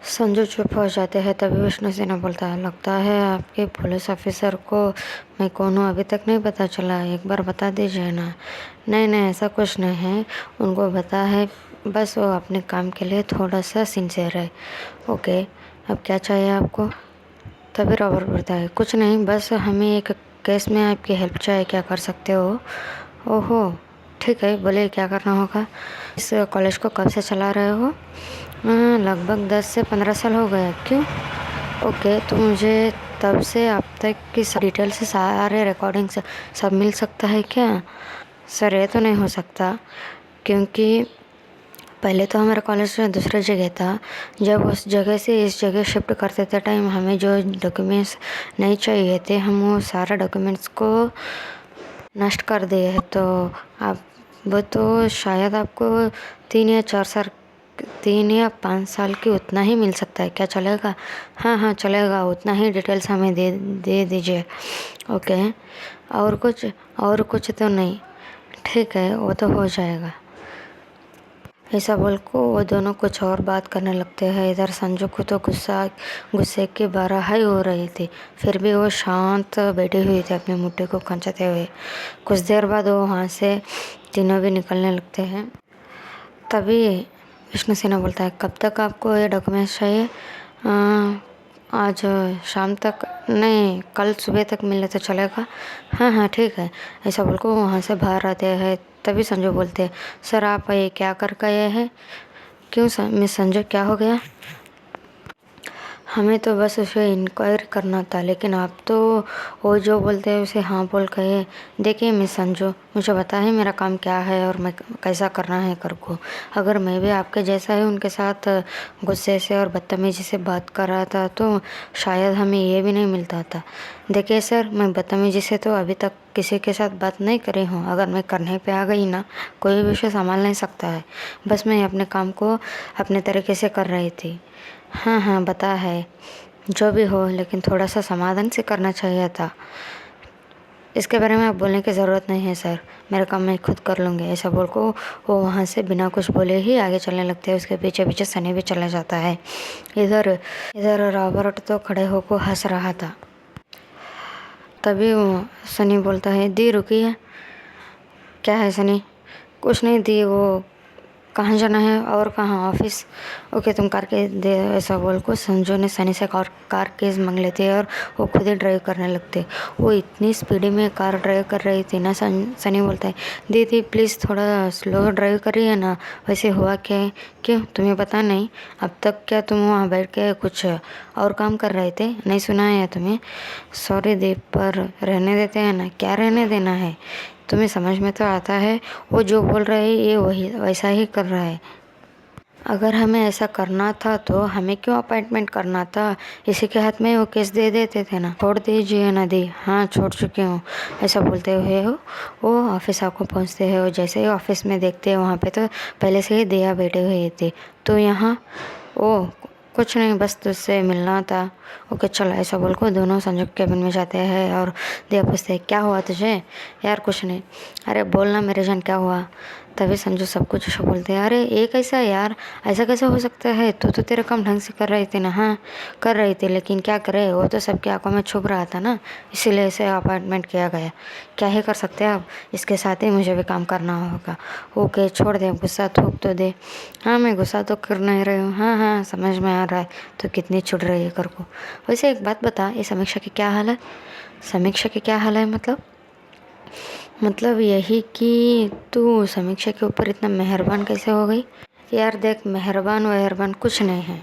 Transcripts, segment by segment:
संजू चुप हो जाते हैं। तभी विष्णु सिन्हा बोलता है, लगता है आपके पुलिस ऑफिसर को मैं कौन हूँ अभी तक नहीं पता चला, एक बार बता दीजिए ना। नहीं नहीं, ऐसा कुछ नहीं है, उनको पता है, बस वो अपने काम के लिए थोड़ा सा सिंसियर है। ओके, अब क्या चाहिए आपको? तभी रॉबर्ट बोलता है, कुछ नहीं, बस हमें एक केस में आपकी हेल्प चाहिए, क्या कर सकते हो? ओहो, ठीक है, बोले क्या करना होगा। इस कॉलेज को कब से चला रहे हो? लगभग 10 से 15 साल हो गए। क्यों? ओके, तो मुझे तब से अब तक की डिटेल से सारे रिकॉर्डिंग्स सब मिल सकता है क्या? सर, ये तो नहीं हो सकता, क्योंकि पहले तो हमारा कॉलेज दूसरे जगह था। जब उस जगह से इस जगह शिफ्ट करते थे टाइम हमें जो डॉक्यूमेंट्स नहीं चाहिए थे, हम वो सारा डॉक्यूमेंट्स को नष्ट कर दिए हैं। तो आप वो तो शायद आपको 3 या 4 साल, 3 या 5 साल की उतना ही मिल सकता है, क्या चलेगा? हाँ हाँ चलेगा, उतना ही डिटेल्स हमें दे दे दीजिए। ओके, और कुछ तो नहीं? ठीक है, वो तो हो जाएगा। ऐसा बोल को वो दोनों कुछ और बात करने लगते हैं। इधर संजू को तो गुस्से की बरहाई हो रही थी, फिर भी वो शांत बैठी हुई थी अपनी मुट्ठी को खंचाते हुए। कुछ देर बाद वो वहाँ से तीनों भी निकलने लगते हैं। तभी विष्णु सिन्हा बोलता है, कब तक आपको ये डॉक्यूमेंट्स चाहिए? आज शाम तक? नहीं, कल सुबह तक मिले तो चलेगा। हाँ हाँ ठीक है। ऐसा बोल को वहाँ से बाहर आते हैं। तभी संजू बोलते हैं, सर आप ये क्या कर गए हैं? क्यों मिस संजू, क्या हो गया? हमें तो बस उसे इंक्वायर करना था, लेकिन आप तो वो जो बोलते हैं उसे हाँ बोल गए। देखिए मिस संजू, मुझे पता है मेरा काम क्या है और मैं कैसा करना है कर को। अगर मैं भी आपके जैसा ही उनके साथ गुस्से से और बदतमीजी से बात कर रहा था तो शायद हमें ये भी नहीं मिलता था। देखिए सर, मैं बदतमीजी से तो अभी तक किसी के साथ बात नहीं करी हूँ। अगर मैं करने पे आ गई ना, कोई भी उसे संभाल नहीं सकता है। बस मैं अपने काम को अपने तरीके से कर रही थी। हाँ हाँ बता है, जो भी हो, लेकिन थोड़ा सा समाधान से करना चाहिए था। इसके बारे में आप बोलने की ज़रूरत नहीं है सर, मेरा काम मैं खुद कर लूँगी। ऐसा बोल को वो वहाँ से बिना कुछ बोले ही आगे चलने लगते हैं। उसके पीछे पीछे सनी भी चला जाता है। इधर इधर रॉबर्ट तो खड़े होकर हंस रहा था। तभी वो सनी बोलता है, दी रुकिए। क्या है सनी? कुछ नहीं दी, वो कहाँ जाना है और कहाँ? ऑफिस। ओके, तुम कार के दे। ऐसा बोल को संजू ने सनी से कार केस मांग लेते हैं और वो खुद ही ड्राइव करने लगते। वो इतनी स्पीडी में कार ड्राइव कर रही थी ना। सनी बोलता है, दीदी प्लीज़ थोड़ा स्लो ड्राइव करिए ना। वैसे हुआ क्या है? क्यों, तुम्हें पता नहीं? अब तक क्या तुम वहाँ बैठ के कुछ और काम कर रहे थे? नहीं सुना है तुम्हें? सॉरी दीप, पर रहने देते हैं ना। क्या रहने देना है? तुम्हें समझ में तो आता है, वो जो बोल रहा है ये वही वैसा ही कर रहा है। अगर हमें ऐसा करना था तो हमें क्यों अपॉइंटमेंट करना था? इसी के हाथ में वो केस दे देते थे ना। छोड़ दीजिए ना दी। हाँ छोड़ चुकी हूँ। ऐसा बोलते हुए वो ऑफिस आपको पहुँचते हैं। वो जैसे ही ऑफिस में देखते हैं वहाँ पे तो पहले से ही दिया बैठे हुए थे। तो यहाँ ओ कुछ नहीं, बस तुझसे मिलना था। ओके चलो। ऐसा बोल को दोनों संजू केबिन में जाते हैं और दिया पूछते हैं, क्या हुआ तुझे? यार कुछ नहीं। अरे बोलना मेरे जान, क्या हुआ? तभी संजू सब कुछ बोलते हैं, अरे ये कैसा यार, ऐसा कैसा हो सकता है? तू तो तेरा काम ढंग से कर रही थी ना। हाँ कर रही थी, लेकिन क्या करे, वो तो सबकी आंखों में छुप रहा था ना, इसीलिए इसे अपॉइंटमेंट किया गया। क्या ही कर सकते हैं अब, इसके साथ ही मुझे भी काम करना होगा। ओके छोड़ दे, गुस्सा थूक तो दे। हाँ मैं गुस्सा तो कर नहीं रही हूँ। हाँ हाँ समझ में आ रहा है, तो कितनी छुट रही है कर को। वैसे एक बात बता, ये समीक्षा की क्या हाल है? समीक्षा की क्या हाल है मतलब यही कि तू समीक्षा के ऊपर इतना मेहरबान कैसे हो गई? यार देख, मेहरबान वहरबान कुछ नहीं है,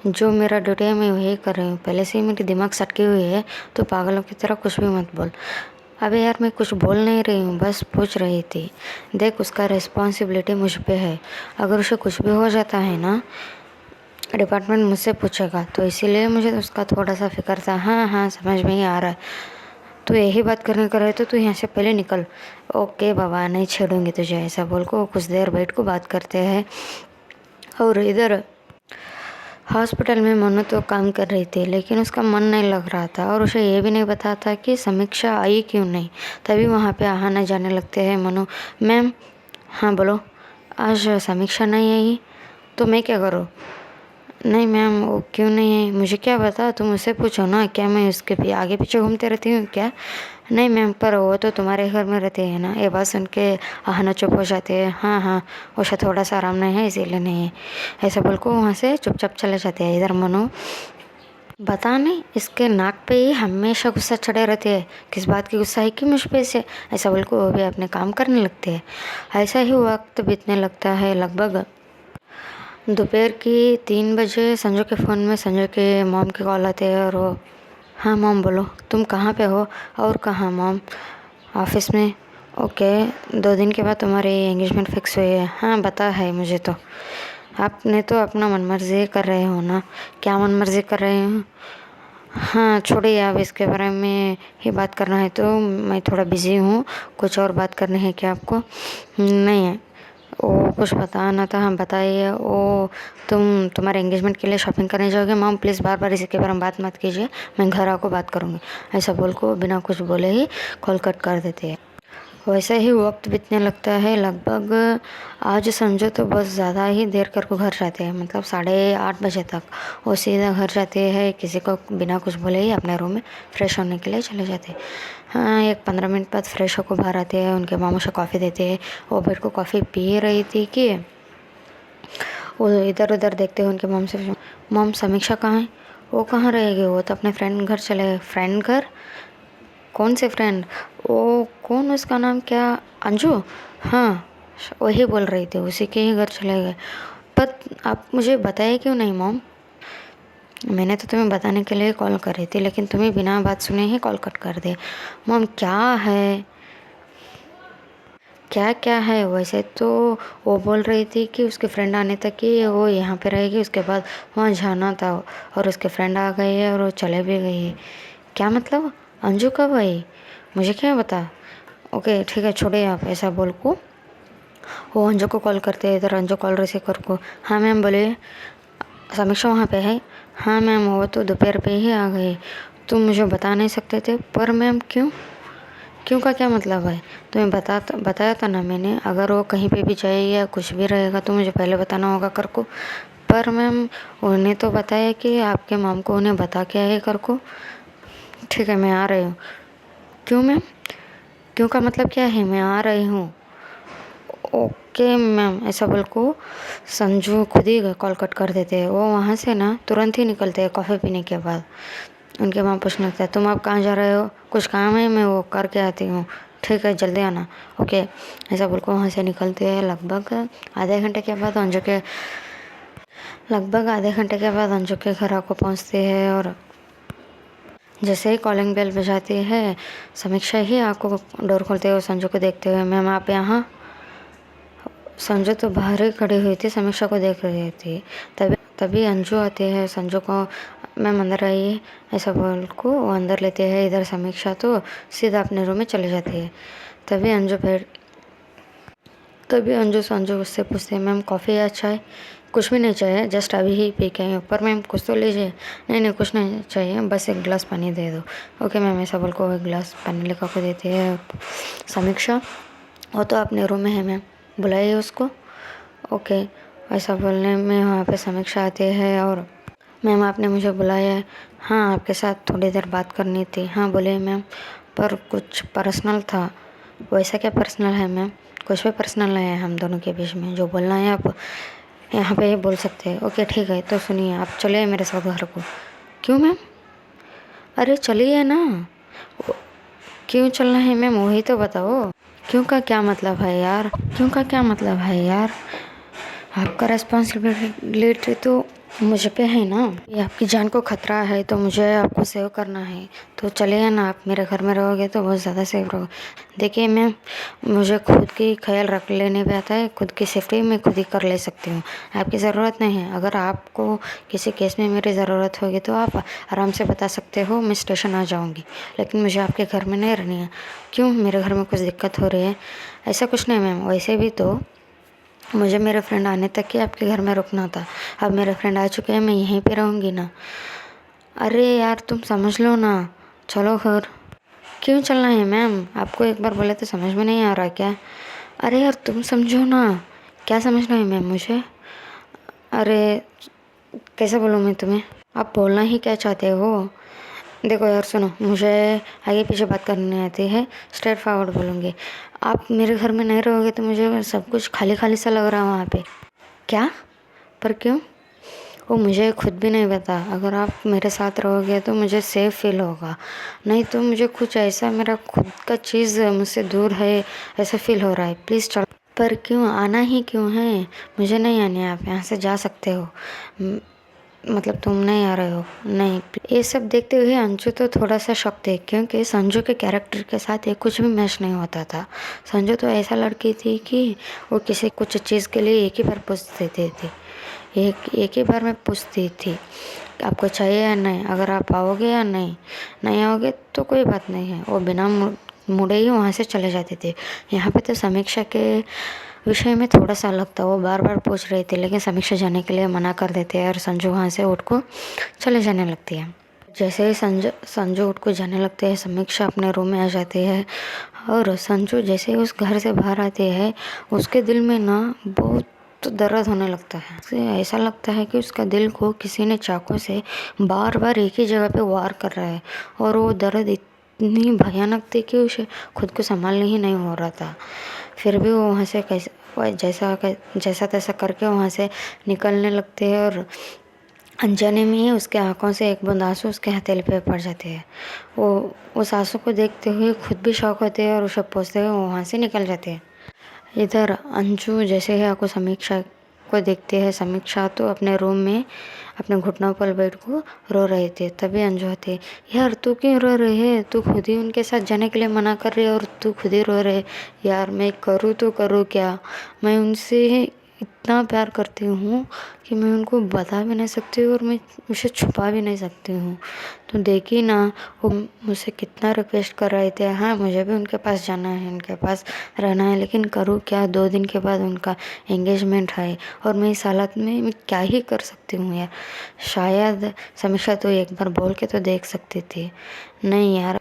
जो मेरा ड्यूटी है मैं वही कर रही हूँ। पहले से ही मेरी दिमाग सटकी हुई है, तो पागलों की तरह कुछ भी मत बोल। अबे यार मैं कुछ बोल नहीं रही हूँ, बस पूछ रही थी। देख, उसका रिस्पॉन्सिबिलिटी मुझ पे है। अगर उसे कुछ भी हो जाता है ना, डिपार्टमेंट मुझसे पूछेगा, तो इसीलिए मुझे उसका थोड़ा सा फिक्र था। हाँ हाँ समझ में ही आ रहा है। तो यही बात करने का रहे तो तू यहाँ से पहले निकल। ओके बाबा, नहीं छेड़ूंगी तुझे। ऐसा बोल को कुछ देर बैठ को बात करते हैं। और इधर हॉस्पिटल में मनु तो काम कर रही थी, लेकिन उसका मन नहीं लग रहा था और उसे ये भी नहीं पता था कि समीक्षा आई क्यों नहीं। तभी वहाँ पे आना जाने लगते हैं मनु। मैम। हाँ बोलो। आज समीक्षा नहीं आई तो मैं क्या करूँ? नहीं मैम, वो क्यों नहीं है, मुझे क्या पता, तुम उससे पूछो ना। क्या मैं उसके भी आगे पीछे घूमते रहती हूँ क्या? नहीं मैम, पर वो तो तुम्हारे घर में रहते हैं ना। ये बात सुन के आहना चुप हो जाते हैं। हाँ हाँ, उसे थोड़ा सा आराम नहीं है इसीलिए नहीं है, ऐसा बोल को वहाँ से चुपचाप चले जाते हैं। इधर मनो, बता नहीं, इसके नाक पे ही हमेशा गुस्सा चढ़े रहते हैं। किस बात की गुस्सा है कि मुझ पे से, ऐसा बोल को वो भी अपने काम करने लगते हैं। ऐसा ही वक्त बीतने लगता है। लगभग दोपहर की 3 बजे संजू के फ़ोन में संजू के मॉम की कॉल आती है और वो, हाँ मॉम बोलो, तुम कहाँ पे हो? और कहाँ मॉम? ऑफिस में। ओके, 2 दिन के बाद तुम्हारी एंगेजमेंट फिक्स हुई है। हाँ पता है मुझे तो। आपने तो अपना मनमर्जी कर रहे हो ना? क्या मनमर्जी कर रहे हो? हाँ छोड़िए, अब इसके बारे में ही बात करना है तो मैं थोड़ा बिज़ी हूँ। कुछ और बात करनी है क्या आपको? नहीं है, वो कुछ बताना था। हाँ बताइए। वो तुम्हारे एंगेजमेंट के लिए शॉपिंग करने जाओगे? मॉम प्लीज़ बार बार इसी के बारे में बात मत कीजिए, मैं घर आकर बात करूँगी, ऐसा बोल को बिना कुछ बोले ही कॉल कट कर देते हैं। वैसे ही वक्त बीतने लगता है। लगभग आज संजू तो बस ज़्यादा ही देर कर को घर जाते हैं, मतलब 8:30 बजे तक वो सीधा घर जाते हैं, किसी को बिना कुछ बोले ही अपने रूम में फ्रेश होने के लिए चले जाते हैं। हाँ, एक 15 मिनट बाद फ्रेश होकर बाहर आते हैं, उनके मामू से कॉफ़ी देते हैं। वो बेड को कॉफ़ी पी रही थी कि वो इधर उधर देखते हैं। उनके मॉम से, मॉम समीक्षा कहाँ है? वो कहाँ रहेगी, वो तो अपने फ्रेंड घर चले गए। फ्रेंड घर? कौन से फ्रेंड? वो कौन, उसका नाम क्या? अंजू? हाँ वही बोल रही थी, उसी के ही घर चले गए। पर आप मुझे बताए क्यों नहीं मॉम? मैंने तो तुम्हें बताने के लिए कॉल कर रही थी, लेकिन तुम्हें बिना बात सुने ही कॉल कट कर दिया। मॉम क्या है, क्या क्या है? वैसे तो वो बोल रही थी कि उसके फ्रेंड आने तक ही वो यहाँ पे रहेगी, उसके बाद वहाँ जाना था। और उसके फ्रेंड आ गए हैं और वो चले भी गई है। क्या मतलब? अंजू कब आई? मुझे क्या बता। ओके ठीक है, छोड़े आप, ऐसा बोल को वो अंजू को कॉल करते हैं। इधर अंजू कॉल रिसीव कर को, हाँ मैम बोलिए, समीक्षा वहाँ पे है? हाँ मैम, वो तो दोपहर पे ही आ गई। तुम मुझे बता नहीं सकते थे? पर मैम क्यों? क्यों का क्या मतलब है? तुम्हें बताया था ना मैंने, अगर वो कहीं पे भी जाए या कुछ भी रहेगा तो मुझे पहले बताना होगा कर को। पर मैम उन्हें तो बताया कि आपके मॉम को उन्हें बता के आए कर को। ठीक है, मैं आ रही हूँ। क्यों मैम? क्यों का मतलब क्या है? मैं आ रही हूँ। ओके मैम, ऐसा बोल को संजू खुद ही कॉल कट कर देते हैं। वो वहाँ से ना तुरंत ही निकलते हैं कॉफ़ी पीने के बाद। उनके माँ पूछने लगता है, तुम अब कहाँ जा रहे हो? कुछ काम है, मैं वो करके आती हूँ। ठीक है जल्दी आना। ओके, ऐसा बोल को वहाँ से निकलते हैं। लगभग आधे घंटे के बाद अंजू के घर आको पहुँचते हैं। और जैसे ही कॉलिंग बेल बजाती है, समीक्षा ही आको डोर खोलते हुए संजू को देखते हुए, मैम आप यहाँ? संजू तो बाहर ही खड़ी हुई थी, समीक्षा को देख रही थी। तभी तभी अंजू आती है। संजू को, मैम अंदर आइए, ऐसा बोल को वो अंदर लेते हैं। इधर समीक्षा तो सीधा अपने रूम में चली जाती है। तभी अंजू फिर तभी संजू उससे पूछते हैं, मैम कॉफ़ी या चाय? कुछ भी नहीं चाहिए, जस्ट अभी ही पी के आई हूँ। पर मैम कुछ तो लीजिए। नहीं नहीं कुछ नहीं चाहिए, बस एक गिलास पानी दे दो। ओके मैम, ऐसा बोल को एक गिलास पानी लेकर को देती है समीक्षा। वो तो अपने रूम में है मैम, बुलाइए उसको। ओके, ऐसा बोलने में वहाँ पे समीक्षा आती है और, मैम आपने मुझे बुलाया है? हाँ आपके साथ थोड़ी देर बात करनी थी। हाँ बोलिए मैम, पर कुछ पर्सनल था। वैसा क्या पर्सनल है मैम? कुछ भी पर्सनल नहीं है हम दोनों के बीच में, जो बोलना है आप यहाँ पे ही बोल सकते हैं। ओके ठीक है, तो सुनिए, आप चलिए मेरे साथ घर को। क्यों मैम? अरे चलिए ना। क्यों चलना है मैम, वही तो बताओ। क्यों का क्या मतलब है यार? क्यों का क्या मतलब है यार? आपका रेस्पॉन्सिबिलिटी तो मुझ पे है ना। ये आपकी जान को खतरा है तो मुझे आपको सेव करना है। तो चलिए ना, आप मेरे घर में रहोगे तो बहुत ज़्यादा सेव रहोगे। देखिए मैम, मुझे खुद की ख्याल रख लेने पे आता है, खुद की सेफ्टी मैं खुद ही कर ले सकती हूँ, आपकी ज़रूरत नहीं है। अगर आपको किसी केस में मेरी ज़रूरत होगी तो आप आराम से बता सकते हो, मैं स्टेशन आ जाऊँगी। लेकिन मुझे आपके घर में नहीं रहनी है। क्यों, मेरे घर में कुछ दिक्कत हो रही है? ऐसा कुछ नहीं मैम, वैसे भी तो मुझे मेरे फ्रेंड आने तक ही आपके घर में रुकना था। अब मेरे फ्रेंड आ चुके हैं, मैं यहीं पे रहूँगी ना। अरे यार तुम समझ लो ना, चलो घर। क्यों चलना है मैम? आपको एक बार बोले तो समझ में नहीं आ रहा क्या? अरे यार तुम समझो ना। क्या समझना है मैम मुझे? अरे कैसे बोलूँ मैं तुम्हें? आप बोलना ही क्या चाहते हो? देखो यार सुनो, मुझे आगे पीछे बात करनी नहीं आती है, स्ट्रेट फॉरवर्ड बोलूँगी। आप मेरे घर में नहीं रहोगे तो मुझे सब कुछ खाली खाली सा लग रहा है वहाँ पे। क्या? पर क्यों? वो मुझे खुद भी नहीं पता। अगर आप मेरे साथ रहोगे तो मुझे सेफ फील होगा, नहीं तो मुझे कुछ ऐसा मेरा खुद का चीज़ मुझसे दूर है ऐसा फील हो रहा है। प्लीज़ चलो। पर क्यों आना ही क्यों है? मुझे नहीं आने, आप यहाँ से जा सकते हो। मतलब तुम नहीं आ रहे हो? नहीं। ये सब देखते हुए अंशु तो थोड़ा सा शॉक थे, क्योंकि संजू के कैरेक्टर के साथ ये कुछ भी मैच नहीं होता था। संजू तो ऐसा लड़की थी कि वो किसी कुछ चीज़ के लिए एक ही बार पूछ देती थी, एक ही बार में पूछती थी आपको चाहिए या नहीं, अगर आप आओगे या नहीं, नहीं आओगे तो कोई बात नहीं है। वो बिना मुड़े ही वहाँ से चले जाते थे। यहाँ पे तो समीक्षा के विषय में थोड़ा सा अलग था। वो बार बार पूछ रहे थे, लेकिन समीक्षा जाने के लिए मना कर देते हैं और संजू वहाँ से उठ को चले जाने लगती है। जैसे ही संजू उठ को जाने लगते हैं, समीक्षा अपने रूम में आ जाती है। और संजू जैसे ही उस घर से बाहर आते हैं, उसके दिल में ना बहुत दर्द होने लगता है। उसे ऐसा लगता है कि उसका दिल को किसी ने चाकू से बार बार एक ही जगह पे वार कर रहा है। और वो दर्द इतनी भयानक थी कि उसे खुद को संभालने ही नहीं हो रहा था। फिर भी वो वहाँ से कैसे जैसा तैसा करके वहाँ से निकलने लगते हैं। और अनजाने में ही उसके आंखों से एक बूंद आंसू उसके हथेली पे पड़ जाते हैं। वो उस आंसू को देखते हुए खुद भी शॉक होते हैं और उसे पोंछते हुए वहाँ से निकल जाते हैं। इधर अंशु जैसे ही आपको समीक्षा को देखते हैं, समीक्षा तो अपने रूम में अपने घुटनों पर बैठ को रो रहे थे। तभी अंजू आते, यार तू क्यों रो रहे है? तू खुद ही उनके साथ जाने के लिए मना कर रही है और तू खुद ही रो रहे। यार मैं करूँ तो करूँ क्या? मैं उनसे इतना प्यार करती हूँ कि मैं उनको बता भी नहीं सकती और मैं उसे छुपा भी नहीं सकती हूँ। तो देखी ना, वो मुझसे कितना रिक्वेस्ट कर रहे थे, हाँ मुझे भी उनके पास जाना है, उनके पास रहना है, लेकिन करूँ क्या? 2 दिन के बाद उनका एंगेजमेंट है और मैं इस हालत में मैं क्या ही कर सकती हूँ यार। शायद समीक्षा तो एक बार बोल के तो देख सकती थी। नहीं यार,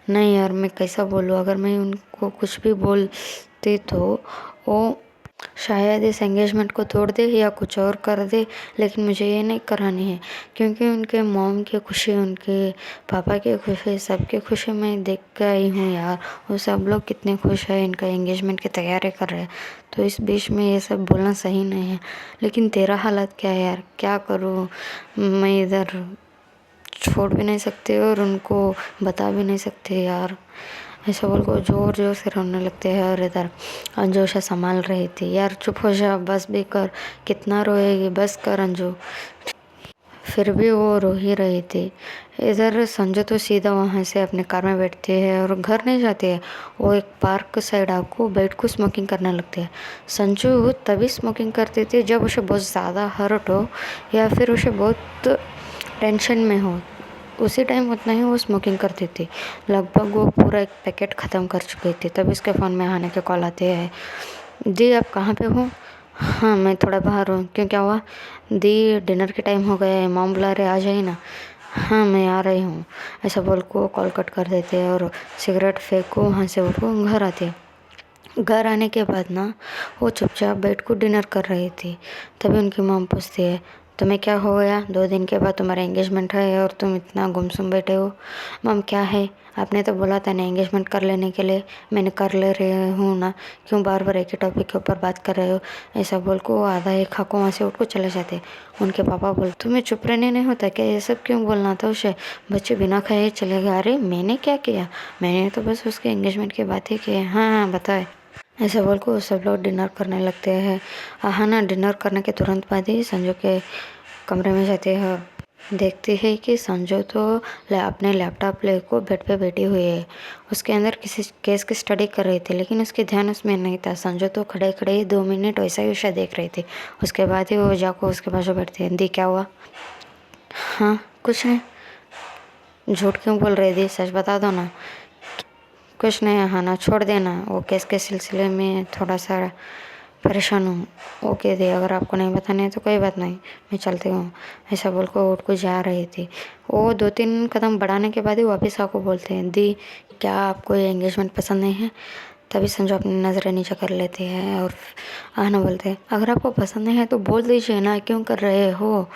नहीं यार, मैं कैसा बोलूँ? अगर मैं उनको कुछ भी बोलती तो वो शायद इस एंगेजमेंट को तोड़ दे या कुछ और कर दे, लेकिन मुझे ये नहीं करानी है। क्योंकि उनके मॉम की खुशी, उनके पापा की खुशी, सबकी खुशी मैं देख के आई हूँ यार। वो सब लोग कितने खुश हैं, इनका एंगेजमेंट की तैयारी कर रहे हैं। तो इस बीच में ये सब बोलना सही नहीं है। लेकिन तेरा हालत क्या है यार? क्या करूँ मैं? इधर छोड़ भी नहीं सकते और उनको बता भी नहीं सकते यार। ऐसा बोल को जोर जोर से रोने लगते हैं। और इधर अंजू से संभाल रही थी, यार चुप हो जा, बस भी कर, कितना रोएगी, बस कर अंजू। फिर भी वो रो ही रही थी। इधर संजू तो सीधा वहाँ से अपने कार में बैठते हैं और घर नहीं जाते हैं। वो एक पार्क साइड आपको बैठ को स्मोकिंग करने लगते हैं। संजू तभी स्मोकिंग करती थी जब उसे बहुत ज़्यादा हर्ट हो या फिर उसे बहुत टेंशन में हो, उसी टाइम उतना ही वो स्मोकिंग करती थी। लगभग वो पूरा एक पैकेट ख़त्म कर चुकी थी। तब उसके फ़ोन में आने के कॉल आते हैं, दी आप कहाँ पे हो? हाँ मैं थोड़ा बाहर हूँ। क्यों, क्या हुआ? दी डिनर के टाइम हो गया है, मॉम बुला रहे, आ जाइए ना। हाँ मैं आ रही हूँ। ऐसा बोल को कॉल कट कर देते हैं और सिगरेट फेंक को वहाँ से उठ को घर आते। घर आने के बाद ना वो चुपचाप बैठ को डिनर कर रही थी। तभी उनकी मॉम पूछती है, तुम्हें क्या हो गया? 2 दिन के बाद तुम्हारा एंगेजमेंट है और तुम इतना गुमसुम बैठे हो। मॉम क्या है? आपने तो बोला था ना एंगेजमेंट कर लेने के लिए, मैंने कर ले रही हूँ ना, क्यों बार बार एक ही टॉपिक के ऊपर बात कर रहे हो? ऐसा बोल को आधा एक खाको वहाँ से उठ को चले जाते। उनके पापा बोल, तुम्हें चुप रहने नहीं होता क्या? ये सब क्यों बोलना था उसे? बच्चे बिना खाए चले गए। अरे मैंने क्या किया? मैंने तो बस उसके एंगेजमेंट की बातें की। हाँ हाँ बताए। ऐसा बोल को सब लोग डिनर करने लगते हैं। हाँ ना, डिनर करने के तुरंत बाद ही संजू के कमरे में जाते हैं। देखते हैं कि संजू तो अपने लैपटॉप ले को बेड पे बैठी हुई है। उसके अंदर किसी केस की स्टडी कर रही थी, लेकिन उसके ध्यान उसमें नहीं था। संजू तो खड़े खड़े ही 2 मिनट वैसा ही उसे देख रही थी। उसके बाद ही वो जाको उसके पास बैठती है। दी क्या हुआ? हाँ कुछ नहीं। झूठ क्यों बोल रही थी? सच बता दो ना। कुछ नहीं है, हाँ ना, छोड़ देना। वो केस के सिलसिले में थोड़ा सा परेशान हूँ। ओके दी, अगर आपको नहीं बताना है तो कोई बात नहीं, मैं चलती हूँ। ऐसा बोल को उठ को जा रही थी। वो 2-3 कदम बढ़ाने के बाद ही वापस आको बोलते हैं, दी क्या आपको ये एंगेजमेंट पसंद नहीं है? तभी संजू अपनी नज़रें नीचे कर लेती है और आहना बोलते हैं, अगर आपको पसंद नहीं है तो बोल दीजिए ना, क्यों कर रहे हो?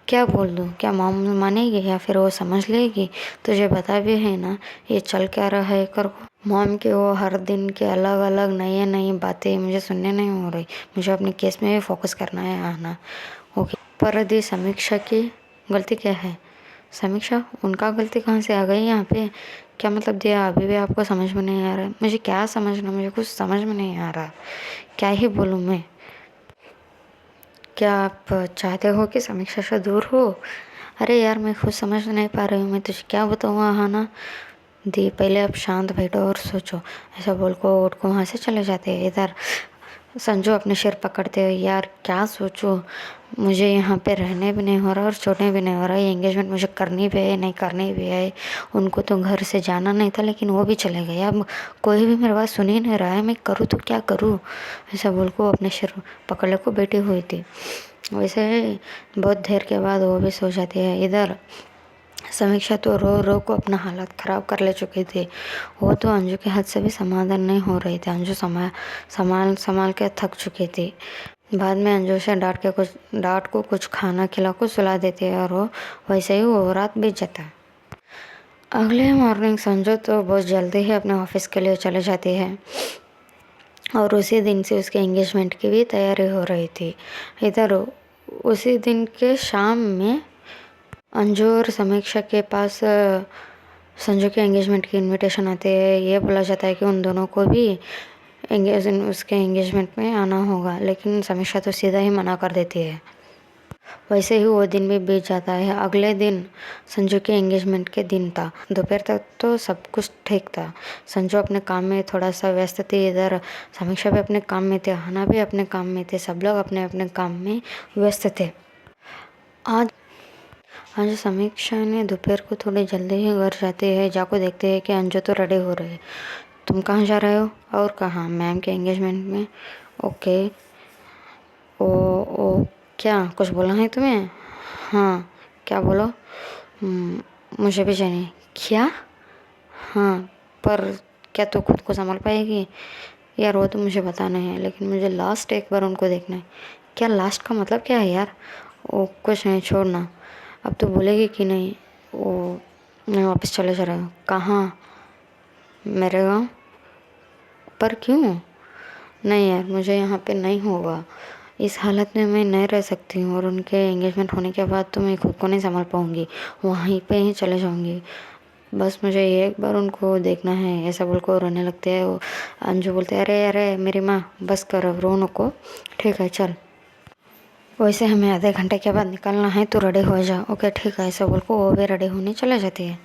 क्या बोल दूँ? क्या मॉम मानेगी या फिर वो समझ लेगी? तुझे पता भी है ना ये चल क्या रहा है कर को। मॉम के वो हर दिन के अलग अलग नई नई बातें मुझे सुनने नहीं हो रही। मुझे अपने केस में भी फोकस करना है आहना। ओके, पर दी समीक्षा की गलती क्या है? समीक्षा, उनका गलती कहाँ से आ गई यहाँ पे? क्या मतलब दिया अभी भी आपको समझ में नहीं आ रहा है? मुझे क्या समझना, मुझे कुछ समझ में नहीं आ रहा, क्या ही बोलूँ मैं? क्या आप चाहते हो कि समीक्षा से दूर हो? अरे यार, मैं खुद समझ नहीं पा रही हूँ, मैं तुझे क्या बताऊँ आहना। दी, पहले आप शांत बैठो और सोचो। ऐसा बोल को उठ को वहाँ से चले जाते हैं। इधर संजू अपने सिर पकड़ते हुए, यार क्या सोचूं, मुझे यहाँ पे रहने भी नहीं हो रहा और छोड़ने भी नहीं हो रहा। ये एंगेजमेंट मुझे करनी भी है नहीं करनी भी है। उनको तो घर से जाना नहीं था लेकिन वो भी चले गए। अब कोई भी मेरी बात सुन ही नहीं रहा है, मैं करूँ तो क्या करूँ? ऐसा बोल को अपने सिर पकड़ को बैठी हुई थी। वैसे बहुत देर के बाद वो भी सो जाती है। इधर समीक्षा तो रो रो को अपना हालत ख़राब कर ले चुकी थी। वो तो अंजू के हाथ से भी समाधान नहीं हो रही थी। अंजू संभाल संभाल के थक चुकी थी। बाद में अंजू से डांट को कुछ खाना खिला को सुला देती है और वो वैसे ही वो रात बीत जाता है। अगले मॉर्निंग संजू तो बहुत जल्दी ही अपने ऑफिस के लिए चले जाती है और उसी दिन से उसके एंगेजमेंट की भी तैयारी हो रही थी। इधर उसी दिन के शाम में अंजू और समीक्षा के पास संजू के एंगेजमेंट की इनविटेशन आती है। ये बोला जाता है कि उन दोनों को भी उसके एंगेजमेंट में आना होगा, लेकिन समीक्षा तो सीधा ही मना कर देती है। वैसे ही वो दिन भी बीत जाता है। अगले दिन संजू के एंगेजमेंट के दिन था। दोपहर तक तो सब कुछ ठीक था। संजू अपने काम में थोड़ा सा व्यस्त थी, इधर समीक्षा भी अपने काम में थे, हना भी अपने काम में थे, सब लोग अपने अपने काम में व्यस्त थे। आज समीक्षा ने दोपहर को थोड़ी जल्दी ही घर जाते हैं। जाको देखते हैं कि अंजू तो रेडी हो रहे हैं। तुम कहाँ जा रहे हो? और कहाँ? मैम के एंगेजमेंट में। ओके। ओ क्या कुछ बोला है तुम्हें? हाँ, क्या बोलो? मुझे भी जाने। क्या? हाँ, पर क्या तू खुद को संभाल पाएगी? यार वो तो मुझे बताना है, लेकिन मुझे लास्ट एक बार उनको देखना है। क्या लास्ट का मतलब क्या है यार? ओ कुछ नहीं, छोड़ना। अब तो बोलेगी कि नहीं? ओ, मैं वापस चले जा रहा हूँ। कहाँ? मेरे गाँव। पर क्यों? नहीं यार, मुझे यहाँ पे नहीं होगा। इस हालत में मैं नहीं रह सकती हूँ और उनके एंगेजमेंट होने के बाद तो मैं खुद को नहीं संभाल पाऊँगी। वहीं पे ही चले जाऊँगी। बस मुझे एक बार उनको देखना है। ऐसा बोल को रोने लगते हैं। वो अंजू बोलते हैं, अरे अरे मेरी माँ, बस कर अब रो नको, ठीक है चल। वैसे हमें आधे घंटे के बाद निकलना है, तो रेडी हो जा। ओके ठीक है, ऐसा बोल को वो भी रेडी होने चले जाती है।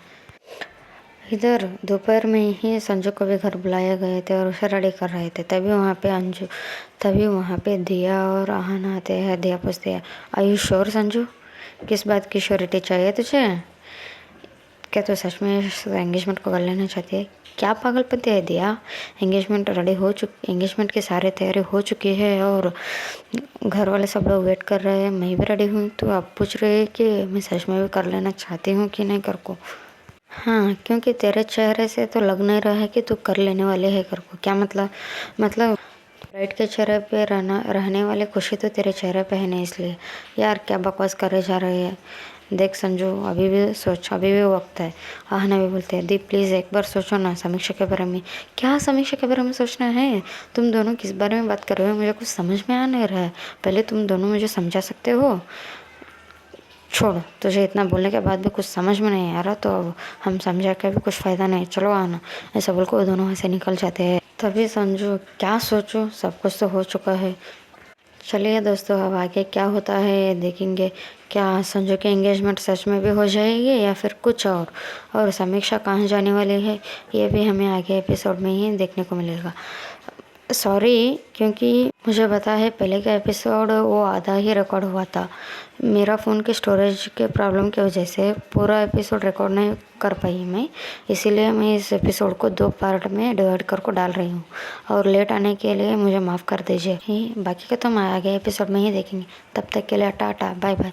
इधर दोपहर में ही संजू को भी घर बुलाए गए थे और उसे रेडी कर रहे थे। तभी वहाँ पे दिया और आहन आते हैं। दिया पूछती है, आयु श्योर संजू, किस बात की श्योरिटी चाहिए तुझे? क्या तू सच में एंगेजमेंट को कर लेना चाहती है? क्या पागलपंती है दिया? एंगेजमेंट की सारी तैयारी हो चुकी है और घर वाले सब लोग वेट कर रहे हैं। मैं भी रेडी हूँ, तो आप पूछ रहे हैं कि मैं सच में भी कर लेना चाहती हूँ कि नहीं कर को? हाँ, क्योंकि तेरे चेहरे से तो लग नहीं रहा है कि तू कर लेने वाले है कर को। क्या मतलब ब्राइड के चेहरे पे रहने वाली खुशी तो तेरे चेहरे पे है नहीं, इसलिए। यार क्या बकवास करे जा रहे हैं? देख संजू, अभी भी सोच, अभी भी वक्त है। आहना भी बोलते हैं, दीप प्लीज़ एक बार सोचो ना समीक्षा के बारे में। क्या समीक्षा के बारे में सोचना है? तुम दोनों किस बारे में बात कर रहे हो? मुझे कुछ समझ में आ नहीं रहा है। पहले तुम दोनों मुझे समझा सकते हो? छोड़, तुझे इतना बोलने के बाद भी कुछ समझ में नहीं आ रहा तो अब हम समझा के भी कुछ फ़ायदा नहीं। चलो आना। ऐसा बोल को दोनों वहाँ से निकल जाते हैं। तभी संजू, क्या सोचो, सब कुछ तो हो चुका है। चलिए दोस्तों, अब आगे क्या होता है देखेंगे। क्या संजू की एंगेजमेंट सच में भी हो जाएगी या फिर कुछ और समीक्षा कहाँ जाने वाली है, ये भी हमें आगे एपिसोड में ही देखने को मिलेगा। सॉरी, क्योंकि मुझे पता है पहले का एपिसोड वो आधा ही रिकॉर्ड हुआ था। मेरा फ़ोन के स्टोरेज के प्रॉब्लम की वजह से पूरा एपिसोड रिकॉर्ड नहीं कर पाई मैं, इसीलिए मैं इस एपिसोड को 2 पार्ट में डिवाइड कर को डाल रही हूँ और लेट आने के लिए मुझे माफ़ कर दीजिए। बाकी का तो हम आगे एपिसोड में ही देखेंगे। तब तक के लिए टाटा बाय बाय।